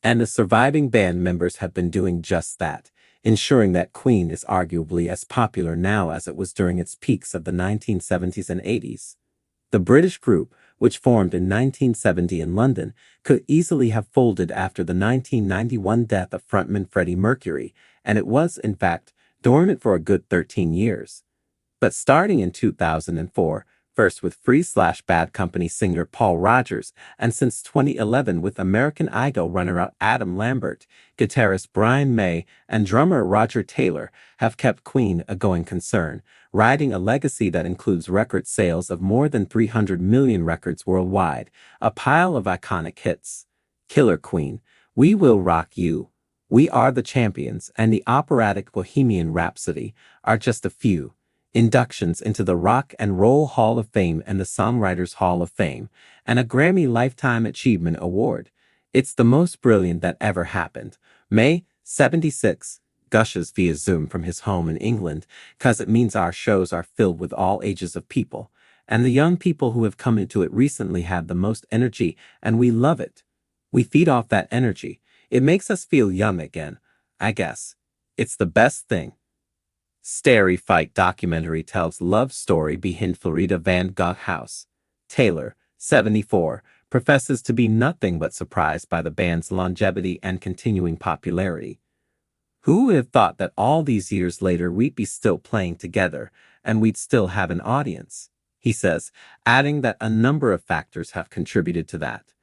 And the surviving band members have been doing just that, ensuring that Queen is arguably as popular now as it was during its peaks of the 1970s and 80s. The British group, which formed in 1970 in London, could easily have folded after the 1991 death of frontman Freddie Mercury, and it was, in fact, dormant for a good 13 years. But starting in 2004, first with Free/Bad Company singer Paul Rodgers, and since 2011 with American Idol runner-up Adam Lambert, guitarist Brian May, and drummer Roger Taylor have kept Queen a going concern, riding a legacy that includes record sales of more than 300 million records worldwide, a pile of iconic hits. Killer Queen, We Will Rock You, We Are the Champions, and the operatic Bohemian Rhapsody are just a few inductions into the Rock and Roll Hall of Fame and the Songwriters Hall of Fame, and a Grammy Lifetime Achievement Award. It's the most brilliant that ever happened. May 76 gushes via Zoom from his home in England, 'cause it means our shows are filled with all ages of people, and the young people who have come into it recently have the most energy, and we love it. We feed off that energy. It makes us feel young again, I guess. It's the best thing. Starry Fight documentary tells love story behind Florida Van Gogh house. Taylor, 74, professes to be nothing but surprised by the band's longevity and continuing popularity. Who would have thought that all these years later we'd be still playing together and we'd still have an audience? He says, adding that a number of factors have contributed to that.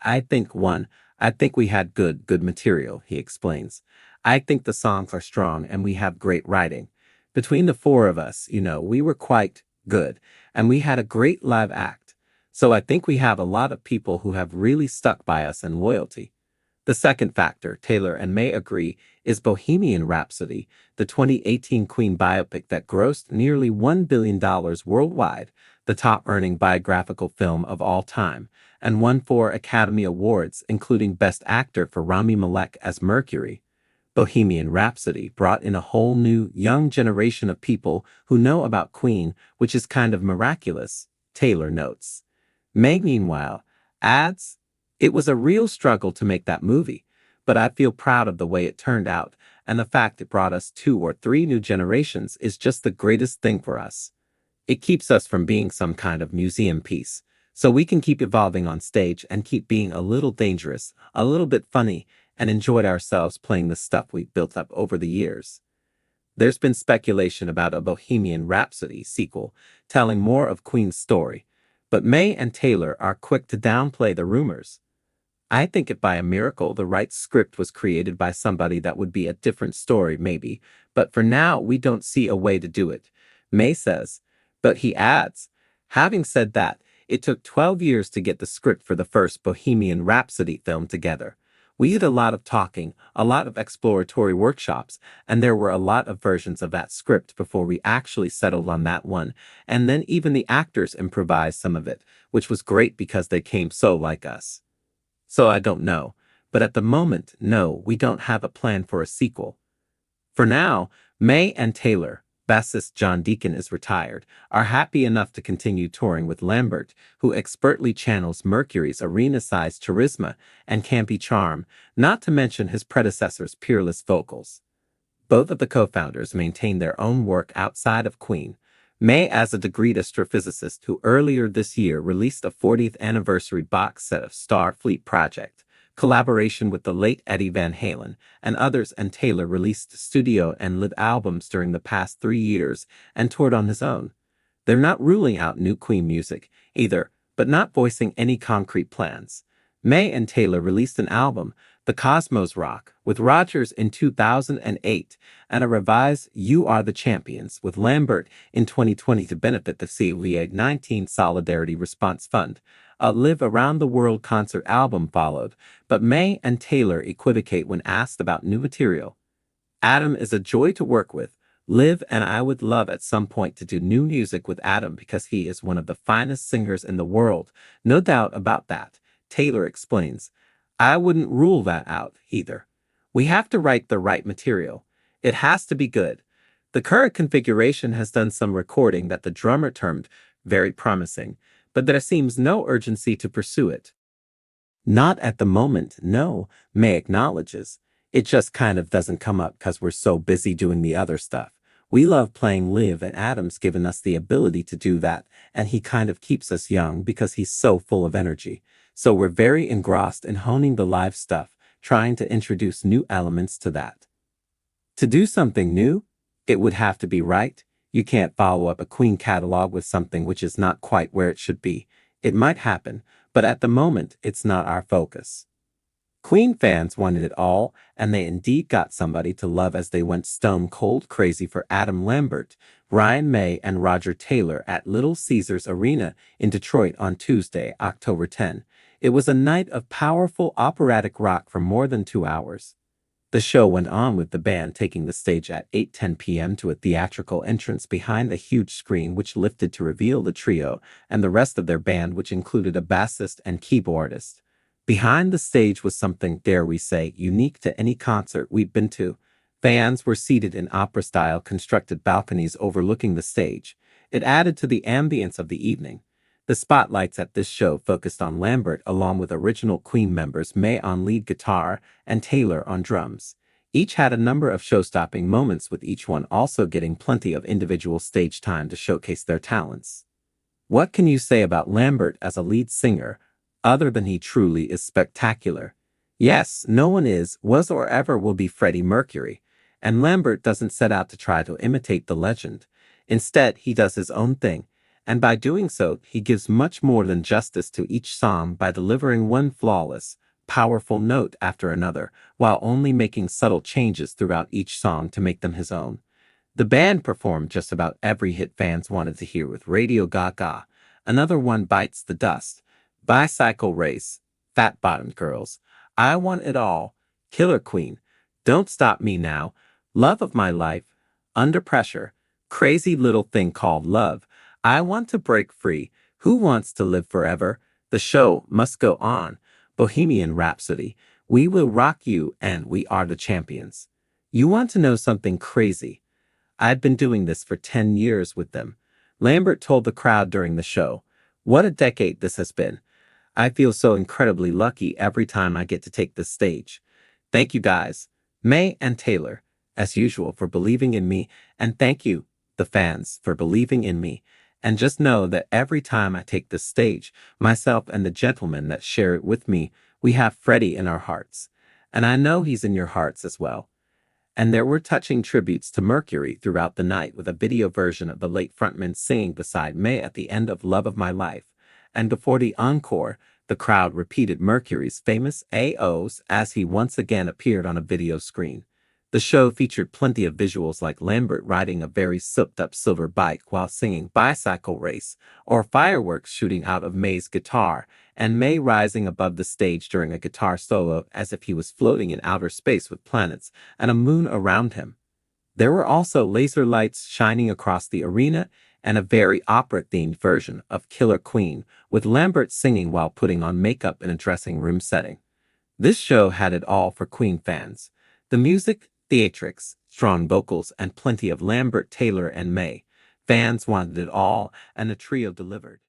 I think we had good material, he explains. I think the songs are strong and we have great writing. Between the four of us, we were quite good, and we had a great live act. So I think we have a lot of people who have really stuck by us in loyalty. The second factor, Taylor and May agree, is Bohemian Rhapsody, the 2018 Queen biopic that grossed nearly $1 billion worldwide, the top-earning biographical film of all time, and won 4 Academy Awards, including Best Actor for Rami Malek as Mercury. Bohemian Rhapsody brought in a whole new, young generation of people who know about Queen, which is kind of miraculous, Taylor notes. May, meanwhile, adds, it was a real struggle to make that movie, but I feel proud of the way it turned out, and the fact it brought us 2 or 3 new generations is just the greatest thing for us. It keeps us from being some kind of museum piece, so we can keep evolving on stage and keep being a little dangerous, a little bit funny, and enjoyed ourselves playing the stuff we've built up over the years. There's been speculation about a Bohemian Rhapsody sequel, telling more of Queen's story, but May and Taylor are quick to downplay the rumors. I think if by a miracle the right script was created by somebody, that would be a different story maybe, but for now we don't see a way to do it, May says. But he adds, having said that, it took 12 years to get the script for the first Bohemian Rhapsody film together. We did a lot of talking, a lot of exploratory workshops, and there were a lot of versions of that script before we actually settled on that one, and then even the actors improvised some of it, which was great because they came so like us. So I don't know, but at the moment, no, we don't have a plan for a sequel. For now, May and Taylor, bassist John Deacon is retired, are happy enough to continue touring with Lambert, who expertly channels Mercury's arena-sized charisma and campy charm, not to mention his predecessor's peerless vocals. Both of the co-founders maintain their own work outside of Queen. May as a degreed astrophysicist who earlier this year released a 40th anniversary box set of Starfleet Project, collaboration with the late Eddie Van Halen and others, and Taylor released studio and live albums during the past 3 years and toured on his own. They're not ruling out new Queen music either, but not voicing any concrete plans. May and Taylor released an album, The Cosmos Rock, with Rodgers in 2008, and a revised You Are the Champions with Lambert in 2020 to benefit the COVID-19 Solidarity Response Fund. A Live Around the World concert album followed, but May and Taylor equivocate when asked about new material. Adam is a joy to work with, Liv and I would love at some point to do new music with Adam because he is one of the finest singers in the world, no doubt about that, Taylor explains. I wouldn't rule that out either. We have to write the right material. It has to be good. The current configuration has done some recording that the drummer termed very promising, but there seems no urgency to pursue it. Not at the moment, no, May acknowledges. It just kind of doesn't come up because we're so busy doing the other stuff. We love playing live, and Adam's given us the ability to do that, and he kind of keeps us young because he's so full of energy. So we're very engrossed in honing the live stuff, trying to introduce new elements to that. To do something new, it would have to be right. You can't follow up a Queen catalog with something which is not quite where it should be. It might happen, but at the moment, it's not our focus. Queen fans wanted it all, and they indeed got somebody to love as they went stone cold crazy for Adam Lambert, Ryan May, and Roger Taylor at Little Caesars Arena in Detroit on Tuesday, October 10. It was a night of powerful operatic rock for more than 2 hours. The show went on with the band taking the stage at 8:10 p.m. to a theatrical entrance behind a huge screen which lifted to reveal the trio and the rest of their band, which included a bassist and keyboardist. Behind the stage was something, dare we say, unique to any concert we'd been to. Fans were seated in opera-style constructed balconies overlooking the stage. It added to the ambience of the evening. The spotlights at this show focused on Lambert along with original Queen members May on lead guitar and Taylor on drums. Each had a number of show-stopping moments, with each one also getting plenty of individual stage time to showcase their talents. What can you say about Lambert as a lead singer, other than he truly is spectacular? Yes, no one is, was, or ever will be Freddie Mercury, and Lambert doesn't set out to try to imitate the legend. Instead, he does his own thing, and by doing so, he gives much more than justice to each song by delivering one flawless, powerful note after another, while only making subtle changes throughout each song to make them his own. The band performed just about every hit fans wanted to hear, with Radio Gaga, Another One Bites the Dust, Bicycle Race, Fat Bottomed Girls, I Want It All, Killer Queen, Don't Stop Me Now, Love of My Life, Under Pressure, Crazy Little Thing Called Love, I Want to Break Free, Who Wants to Live Forever, The Show Must Go On, Bohemian Rhapsody, We Will Rock You, and We Are the Champions. You want to know something crazy? I've been doing this for 10 years with them. Lambert told the crowd during the show. What a decade this has been. I feel so incredibly lucky every time I get to take this stage. Thank you guys, May and Taylor, as usual, for believing in me, and thank you, the fans, for believing in me. And just know that every time I take this stage, myself and the gentlemen that share it with me, we have Freddie in our hearts. And I know he's in your hearts as well. And there were touching tributes to Mercury throughout the night, with a video version of the late frontman singing beside May at the end of Love of My Life. And before the encore, the crowd repeated Mercury's famous AOs as he once again appeared on a video screen. The show featured plenty of visuals, like Lambert riding a very souped-up silver bike while singing Bicycle Race, or fireworks shooting out of May's guitar, and May rising above the stage during a guitar solo as if he was floating in outer space with planets and a moon around him. There were also laser lights shining across the arena and a very opera-themed version of Killer Queen, with Lambert singing while putting on makeup in a dressing room setting. This show had it all for Queen fans. The music, theatrics, strong vocals, and plenty of Lambert, Taylor, and May. Fans wanted it all, and the trio delivered.